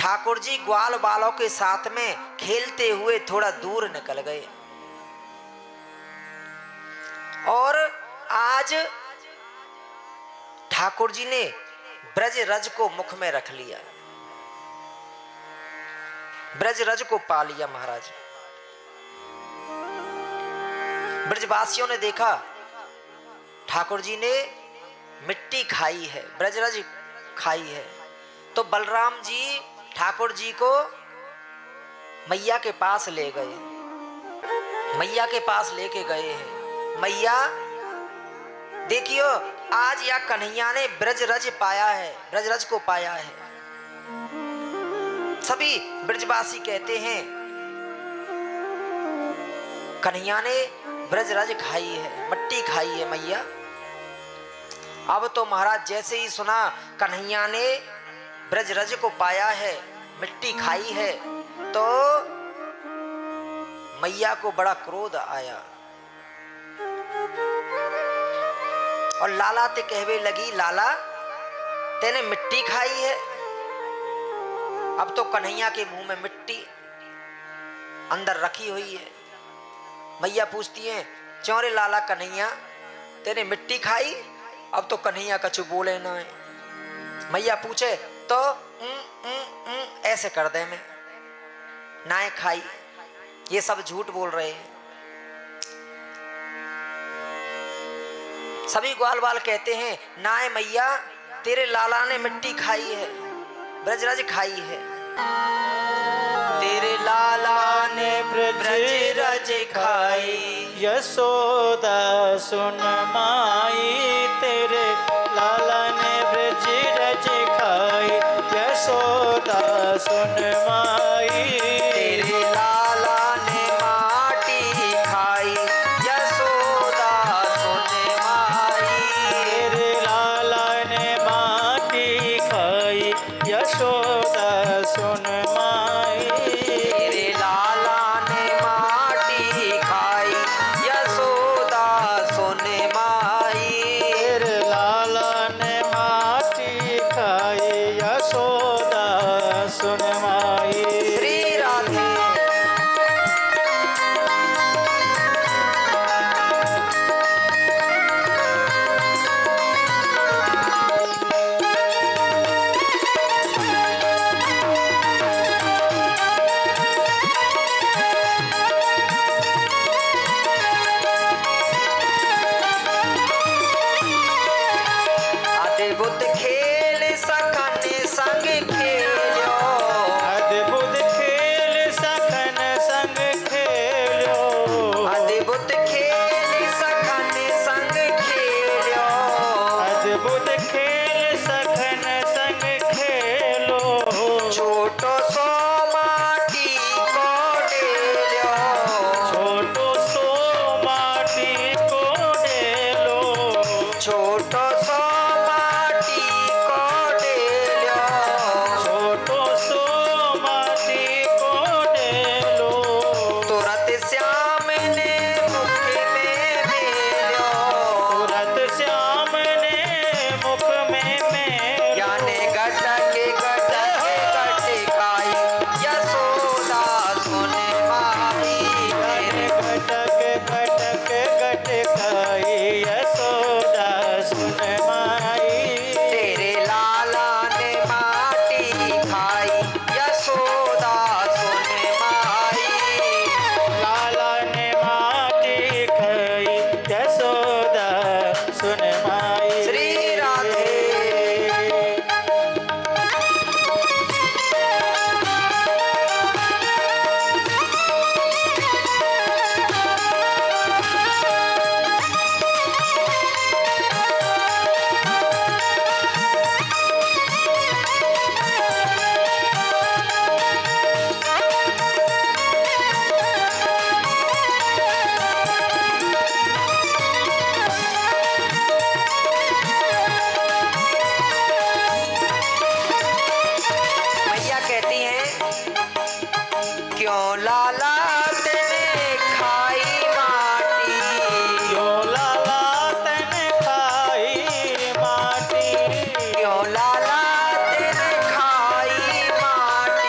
ठाकुर जी ग्वाल बालों के साथ में खेलते हुए थोड़ा दूर निकल गए। और आज ठाकुर जी ने ब्रज रज को मुख में रख लिया, ब्रज रज को पा लिया महाराज। ब्रजवासियों ने देखा ठाकुर जी ने मिट्टी खाई है, ब्रजरज खाई है, तो बलराम जी ठाकुर जी को मैया के पास ले गए, मैया के पास लेके गए हैं। मैया देखियो, आज या कन्हैया ने ब्रजरज पाया है, ब्रजरज को पाया है। सभी ब्रजवासी कहते हैं कन्हैया ने ब्रजरज खाई है, मट्टी खाई है मैया। अब तो महाराज जैसे ही सुना कन्हैया ने ब्रजरज को पाया है, मिट्टी खाई है, तो मैया को बड़ा क्रोध आया और लाला ते कहवे लगी, लाला तेने मिट्टी खाई है। अब तो कन्हैया के मुंह में मिट्टी अंदर रखी हुई है। मैया पूछती हैं, चौरे लाला कन्हैया तेने मिट्टी खाई? अब तो कन्हैया कछु बोले ना है। मैया पूछे तो ऐसे कर दे में ना खाई, ये सब झूठ बोल रहे हैं। सभी ग्वाल बाल कहते हैं ना मैया तेरे लाला ने मिट्टी खाई है, ब्रजरज खाई है। तेरे लाला ने ब्रजरज खाई, यशोदा सुन माई तेरे लाला ने ब्रजरज खाई, यशोदा सुन माई तेरे लाला ने माटी खाई, यशोदा सुन माई। तेरे लाला ने माटी खाई, यशोदा सुन माई। तेरे लाला ने माटी खाई, यशोदा सुन माई। तेरे लाला ने माटी खाई, यशोदा सुन माई। श्री राधे। अद्भुत खेल सकन संग खेल्यो, अद्भुत खेल सखन संग खेल्यो, अद्भुत खेल सकन संग खेल्यो। अद्भुत खेल सखन संग खेलो। छोटो सो माटी को डेल्यो, छोटो सो माटी को डेलो, छोटो सो माटी को डेल्यो। छोटो सो माटी को डेलो। तुरत श्याम ने मुख में मेल्यो, तुरत श्याम ने मुख में मेलो। ज्ञाने गटके गटके गटकाई, यशोदा सुन माई। घटक घटक घटकाई, यशोदा सुन माई। तेरे लाला ने माटी खाई, यशोदा सुन माई। लाला ने माटी खाई, यशोदा सुन माई। श्री राधे। मैया कहती हैं क्यों लाला तेने खाई माटी, क्यों लाला तने खाई माटी, क्यों लाला तेने खाई माटी।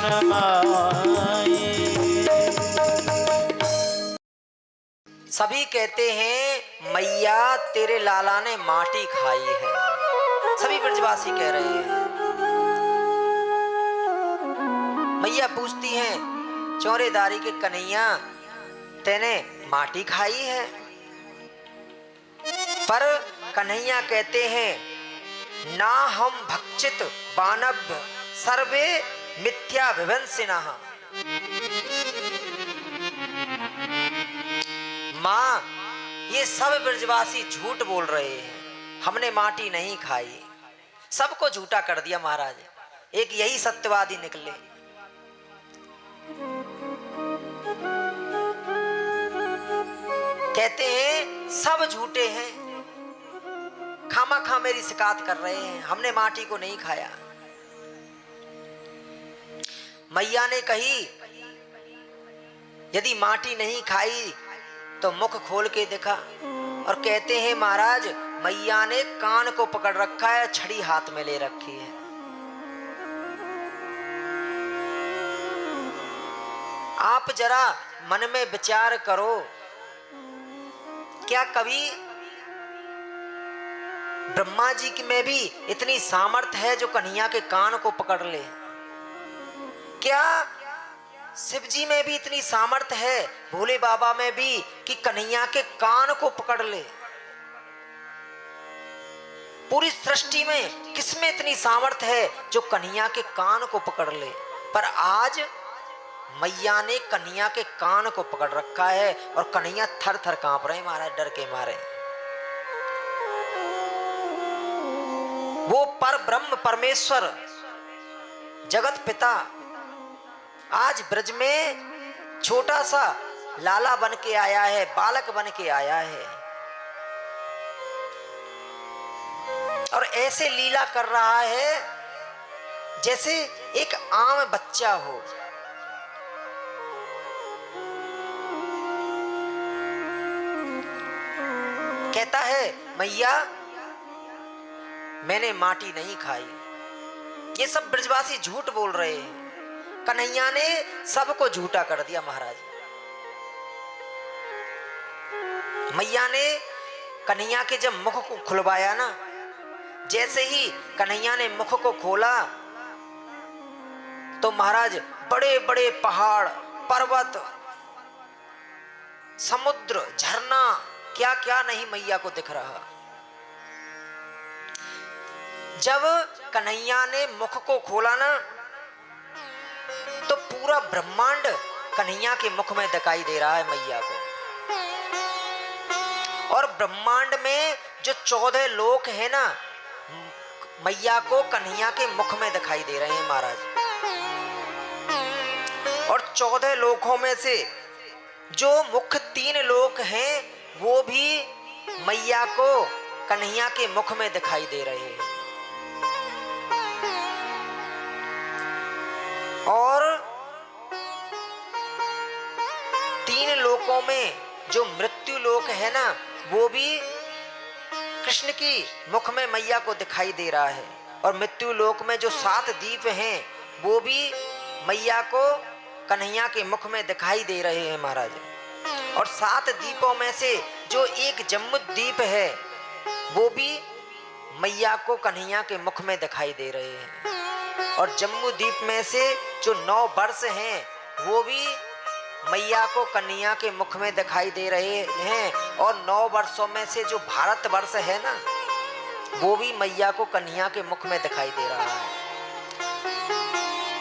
सुन माई। सभी कहते हैं मैया तेरे लाला ने माटी खाई है, सभी ब्रजवासी कह रहे हैं। मैया पूछती हैं चौरेदारी के कन्हैया तेने माटी खाई है? पर कन्हैया कहते हैं ना हम भक्षित बानभ सर्वे मिथ्या विभंसिनः। माँ ये सब ब्रजवासी झूठ बोल रहे हैं, हमने माटी नहीं खाई। सबको झूठा कर दिया महाराज, एक यही सत्यवादी निकले। कहते हैं सब झूठे हैं, खामा खा मेरी शिकायत कर रहे हैं, हमने माटी को नहीं खाया। मैया ने कही यदि माटी नहीं खाई तो मुख खोल के दिखा। और कहते हैं महाराज मैया ने कान को पकड़ रखा है, छड़ी हाथ में ले रखी है। आप जरा मन में विचार करो, क्या कभी ब्रह्मा जी की में भी इतनी सामर्थ्य है जो कन्हैया के कान को पकड़ ले? क्या शिव जी में भी इतनी सामर्थ्य है, भोले बाबा में भी, कि कन्हैया के कान को पकड़ ले? पूरी सृष्टि में किसमें इतनी सामर्थ्य है जो कन्हैया के कान को पकड़ ले? पर आज मैया ने कन्हैया के कान को पकड़ रखा है और कन्हैया थर थर कांप रहे महाराज, डर के मारे। वो पर ब्रह्म परमेश्वर जगत पिता आज ब्रज में छोटा सा लाला बन के आया है, बालक बन के आया है और ऐसे लीला कर रहा है जैसे एक आम बच्चा हो। कहता है मैया मैंने माटी नहीं खाई। ये सब ब्रजवासी झूठ बोल रहे हैं, कन्हैया ने सबको झूठा कर दिया महाराज। मैया ने कन्हैया के जब मुख को खुलवाया ना, जैसे ही कन्हैया ने मुख को खोला तो महाराज बड़े बड़े पहाड़, पर्वत, समुद्र, झरना, क्या क्या नहीं मैया को दिख रहा। जब कन्हैया ने मुख को खोला ना तो पूरा ब्रह्मांड कन्हैया के मुख में दिखाई दे रहा है मैया को। और ब्रह्मांड में जो 14 लोक है ना, मैया को कन्हैया के मुख में दिखाई दे रहे हैं महाराज। और 14 लोकों में से जो मुख्य 3 लोक हैं वो भी मैया को कन्हैया के मुख में दिखाई दे रहे हैं। और 3 लोकों में जो मृत्यु लोक है ना, वो भी कृष्ण की मुख में मैया को दिखाई दे रहा है। और मृत्यु लोक में जो 7 द्वीप हैं वो भी मैया को कन्हैया के मुख में दिखाई दे रहे हैं महाराज। और 7 द्वीपों में से जो एक जम्मू द्वीप है वो भी मैया को कन्हैया के मुख में दिखाई दे रहे हैं। और जम्मू द्वीप में से जो 9 वर्ष हैं वो भी मैया को कन्हैया के मुख में दिखाई दे रहे हैं। और 9 वर्षों में से जो भारत वर्ष है ना, वो भी मैया को कन्हैया के मुख में दिखाई दे रहा है।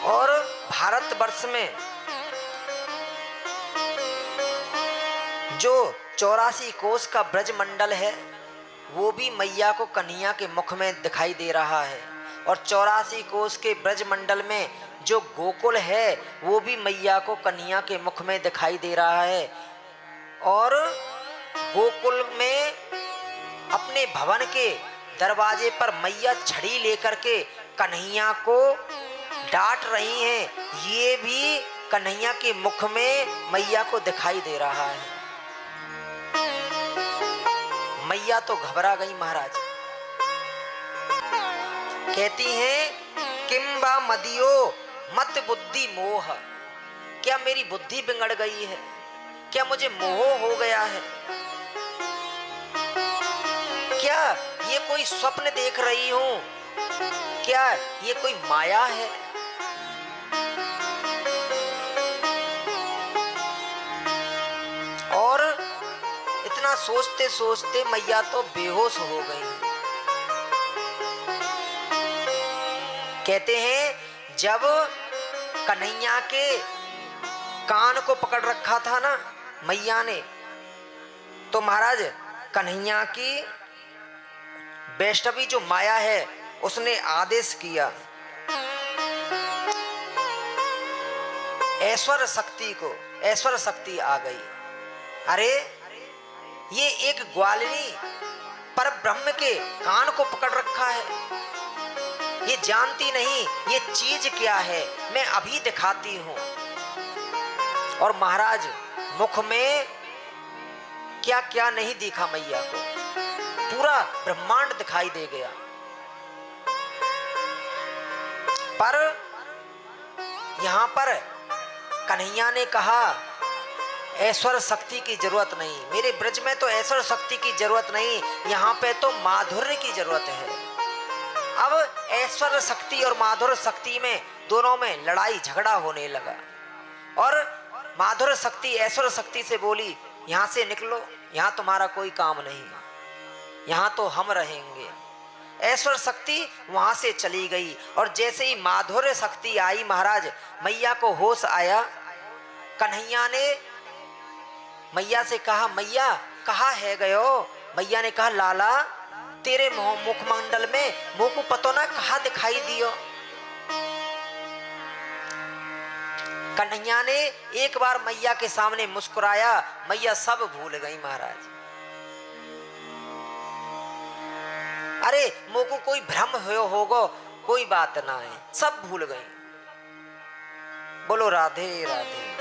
और भारत वर्ष में जो 84 कोस का ब्रज मंडल है वो भी मैया को कन्हैया के मुख में दिखाई दे रहा है। और 84 कोस के ब्रज मंडल में जो गोकुल है वो भी मैया को कन्हैया के मुख में दिखाई दे रहा है। और गोकुल में अपने भवन के दरवाजे पर मैया छड़ी लेकर के कन्हैया को डांट रही हैं, ये भी कन्हैया के मुख में मैया को दिखाई दे रहा है। मैया तो घबरा गई महाराज। कहती हैं किंबा मदियो मत बुद्धि मोह, क्या मेरी बुद्धि बिगड़ गई है, क्या मुझे मोह हो गया है, क्या ये कोई स्वप्न देख रही हूं, क्या ये कोई माया है। और इतना सोचते सोचते मैया तो बेहोश हो गई। कहते हैं जब कन्हैया के कान को पकड़ रखा था ना मैया ने, तो महाराज कन्हैया की वैष्णवी जो माया है उसने आदेश किया ऐश्वर्य शक्ति को, ऐश्वर्य शक्ति आ गई। अरे ये एक ग्वालिनी पर ब्रह्म के कान को पकड़ रखा है, ये जानती नहीं ये चीज क्या है, मैं अभी दिखाती हूं। और महाराज मुख में क्या क्या नहीं दिखा मैया को, पूरा ब्रह्मांड दिखाई दे गया। पर यहां पर कन्हैया ने कहा ऐश्वर्य शक्ति की जरूरत नहीं, मेरे ब्रज में तो ऐश्वर्य शक्ति की जरूरत नहीं, यहाँ पे तो माधुर्य की जरूरत है। अब ऐश्वर्य शक्ति और माधुर्य शक्ति में दोनों में लड़ाई झगड़ा होने लगा। और माधुर्य शक्ति ऐश्वर्य शक्ति से बोली यहाँ से निकलो, यहाँ तुम्हारा कोई काम नहीं, यहाँ तो हम रहेंगे। ऐश्वर्य शक्ति वहां से चली गई। और जैसे ही माधुर्य शक्ति आई महाराज मैया को होश आया। कन्हैया ने मैया से कहा मैया कहाँ है गयो। मैया ने कहा लाला तेरे मुखमंडल में मुंह को पतो ना कहाँ दिखाई दियो। कन्हैया ने एक बार मैया के सामने मुस्कुराया, मैया सब भूल गई महाराज। अरे मुंह को कोई भ्रम होगो, कोई बात ना है, सब भूल गई। बोलो राधे राधे।